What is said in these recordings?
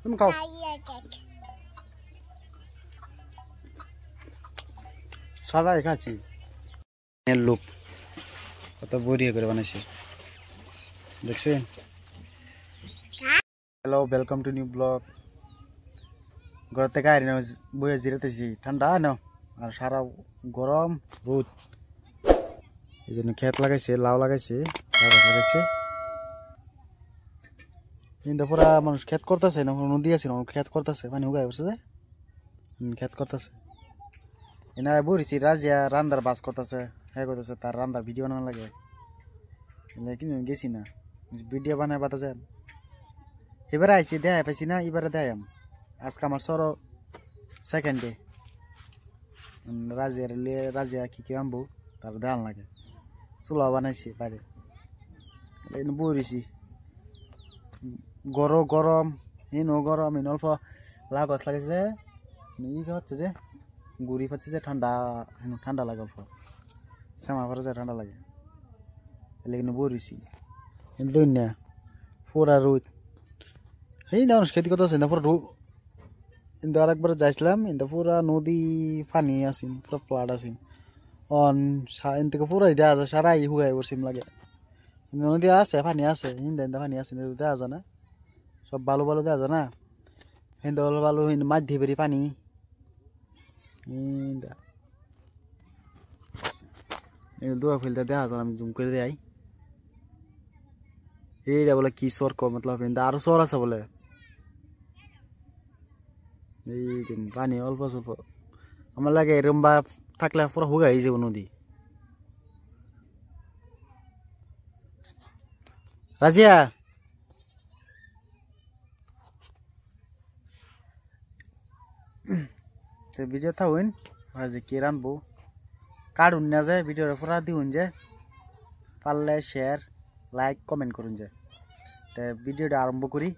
তুমি খাও সাদা খাচ্ছি লোক কত বড়িয়ে করে বানাইছে দেখছেন hello welcome to new blog ঘর থেকে আইরি না বইয়ে জিরাতেছি ঠান্ডা না আর সারা গরম রোদ এই জন্য ক্ষেত লাগাইছে লাউ লাগাইছে কিন্তু পুরা মানুষ ক্ষেত করতেছে না নদী আছে না ক্ষেত করতেছে পানি উগাই পড়ছে যে ক্ষেত করতেছে এনা বরিছি রাজিয়া রান্দার বাস করতেছে হ্যাঁ করতেছে তার রান্দার ভিডিও বানানো লাগে লেকিন গেছি না ভিডিও বানায় বাতাছে এবার আইছি দেয় পাইছি না এবারে দেয় আজকে আমার সরো সেকেন্ড ডে রাজিয়া কি কি আনবো তার দেয়াল লাগে চুলা বানাইছি বাইরে বরিছি গরম ইনো গরম ইন অল্প লাউ গাছ লাগাইছে ই হচ্ছে যে গুড়ি পাচ্ছে যে ঠান্ডা লাগে অল্প শ্যামা পরে যায় ঠান্ডা লাগে এলে বরিছি কিন্তু না পুরা রোদ এই না মানুষ খেতে কথা আছে না পুরা রোদ কিন্তু আরেকবার যাইছিলাম কিন্তু পুরা নদী পানি আসিন পুরা প্লাট আসিন অন থেকে পুরাই দেওয়া যায় সারাই হুগাই পড়ছিম লাগে নদী আছে পানি আছে হিন্দা পানি আছে দেওয়া যায় না সব বালু বালু দেওয়া যায় না হিন্দা বালু মাছ দিয়ে বেরি পানি দোয়া ফেলতে দেখা যায় আমি জুম করে দেয় এইটা বলে কি সর মতলব আরো সর আছে বলে এই পানি অল্প স্বল্প আমার লাগে এরম বা থাকলে পুরো হুগাই যাব নদী রাজিয়া ভিডিও থাকুন রাজি কি রানবো কাটুন না যায় ভিডিওর পুরা দিউন যে পারলে শেয়ার লাইক কমেন্ট করুন যে ভিডিওটা আরম্ভ করি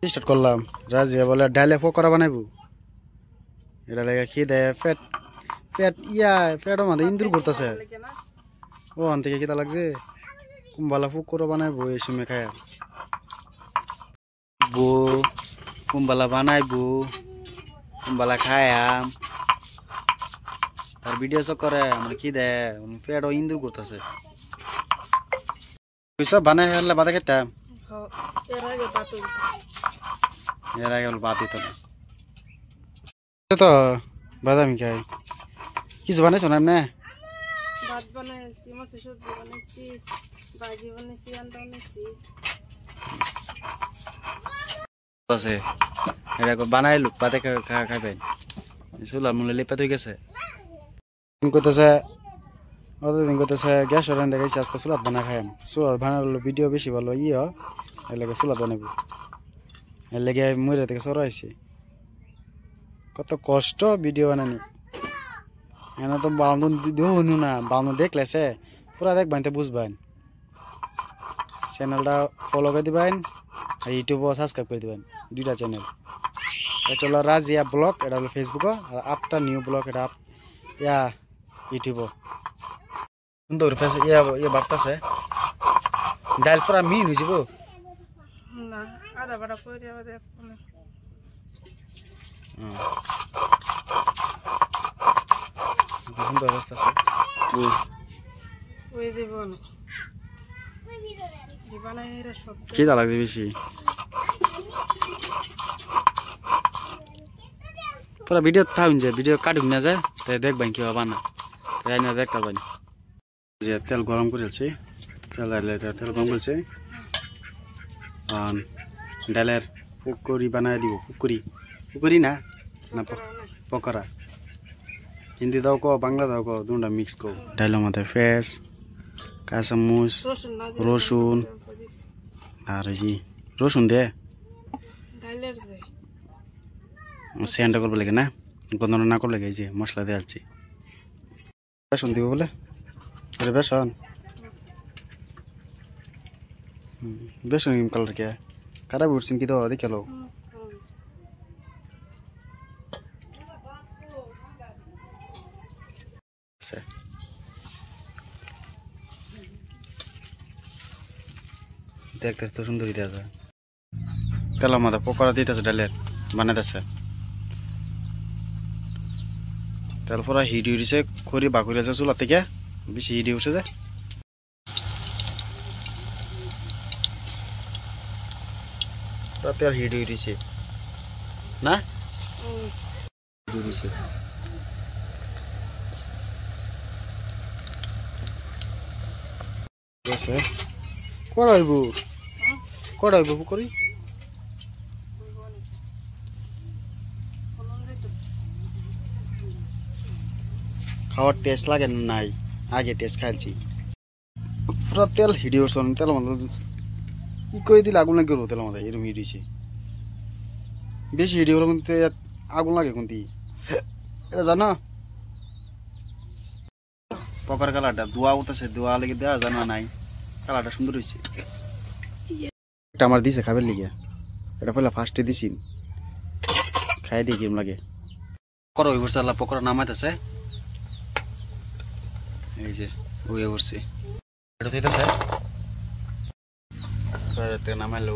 স্টার্ট করলাম রাজিয়া বলে ডাইলে পকোড়া বানাইবো এটা দেখে খেয়ে দেয় পেটও মাঝে ইন্দুর করতেছে ওখান থেকে কিতা লাগছে কুম্বালা পকোড়া বানাইবো এই সময় খায় কুম্বালা বানাইবো কুম্বালা খায়াম আর ভিডিও সব করে আমার কি দেয় পেটও ইন্দুর করতেছে সব বানাই ফেললে বাদে খেতাম এর আগে বাদ দিতাম তো বাদামি খাই কিছু বানাইছো না এমনি ভাত বানাইছি মাছের সবজি বানাইছি ভাজি বানাইছি আন্ডা বানাইছি আছে এটা বানাই লুক পাতে খাইবেন চুলার মূলে লেপা হয়ে গেছে অতদিন করতেছে গ্যাস রান দেখাইছে আজকে চুলাত বানা খাইম চুলাত বানালো ভিডিও বেশি ভালো এর লাগে চুলাত বানাবো এর লেগে মরে থেকে চড়াইছি কত কষ্ট ভিডিও বানানি এনে তো বাউন্ড দিও না বাউন্ড দেখলেছে পুরা দেখবেন তো বুঝবেন চ্যানেলটা ফলো করে দিবেন আর ইউটিউবও সাবস্ক্রাইব করে দিবেন দুইটা চ্যানেল একটা হলো রাজিয়া ব্লগ এটা হলো ফেসবুকও আর আপটা নিউ ব্লগ এটা ইউটিউবও সুন্দর বাড়তেছে ডাইল পুরা মিন হয়ে যাব না আদা বাটা করে আবার সুন্দর অবস্থা আছে ওই জীবন জীবনের সব খিদা লাগবে বেশি পুরা ভিডিও থাকুন যে ভিডিও কাটুন না যায় তাই দেখবেন কি বানা তাই না দেখতে পাবেন যে তেল গরম করেছি তেল গরম করেছে ডালের পকোড়ি বানায় দিব পকোড়ি না না পকোড়া হিন্দি দাও কো বাংলা দাও কো দুটা মিক্স কো ডালের মধ্যে ফেস কাঁচামরিচ রসুন আর রসুন দে সেন্টা করবো লাগে না গন্ধ না করলে এই যে মশলা দিয়ে আসছি বেসন দিব বলে বেসন বেসন কালার কে খারাপ উঠছেন কি তো দেখে লো দেখতে তো সুন্দর দিতেছে তেলের মধ্যে পকোড়া দিতেছে ডালের বানাইতেছে তারপরে হিট উঠেছে খড়ি বাকুড়ি আছে চুলার থেকে বেশি হিট উঠছে যে তেল হিট উঠেছে না উঠেছে কড়া হইব কড়া হইব পুকুরি খাওয়ার টেস্ট লাগে নাই আগে টেস্ট খাইছি পুরো তেল হিডি উঠছে তেল মধ্যে কি করে দিলে আগুন লাগে তেল মধ্যে এরকম হিডিছে বেশি হিডি হলো কিন্তু আগুন লাগে কোনটি এটা জানো পকার কালারটা দোয়া উঠেছে দোয়া লেগে দেওয়া জানা নাই কালারটা সুন্দর হয়েছে এটা আমার দিছে খাবার লিগে এটা পয়লা ফার্স্টে দিছি খাই দিয়ে কেমন লাগে পকোড়া ওই বসে পকোড়া নামাইতেছে এই যে ওই বসছে এটা দিতেছে নামাইলো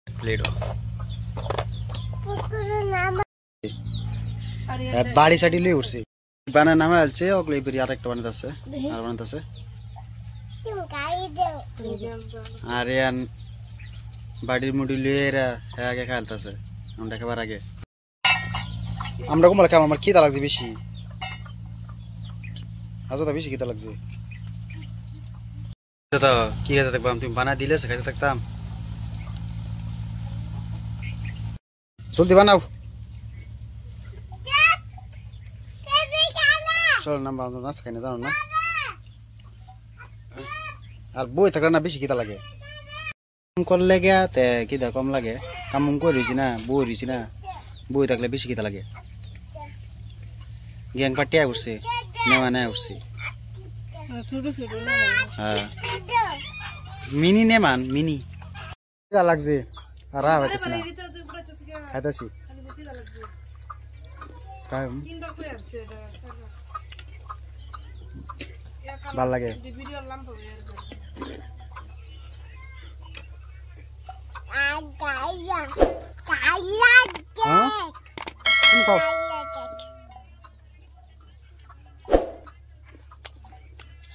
প্লেট বাড়ি সাইডে লিয়ে উঠছে বানায় নামে আলছে ওগুলো এবারে আর একটা বানাইতেছে আর বানাইতেছে আরে আন বাড়ির মুড়ি লিয়ে এরা আগে খাইতেছে আমরা খাবার আগে আমরা কমলা খাম আমার খিদা লাগছে বেশি আচ্ছা বেশি খিদা লাগছে তো কি খেতে থাকবাম তুমি বানা দিলে খাইতে থাকতাম জলদি বানাও চল না নাচ খাই না জানো না আর বই থাকলে না বেশি খিদা লাগে করলে গিয়া তে খিদা কম লাগে কাম করেছি না বই রয়েছি না বই থাকলে বেশি খিদা লাগে গ্যাং পাটিয়া উঠছে নেওয়া নেওয়া উঠছে হ্যাঁ মিনি নেমান মিনি খিদা লাগছে আর রাহ হইতেছে না খাইতেছি ভাল লাগে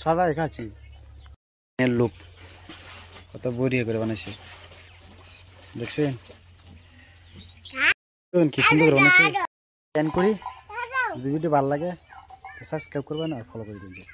সাদা খাচ্ছি লোক কত বড়িয়া করে বানাইছে দেখছেন কি সুন্দর করে বানাইছে করি যদি ভিডিও ভালো লাগে সাবস্ক্রাইব করবেন আর ফলো করে দিন।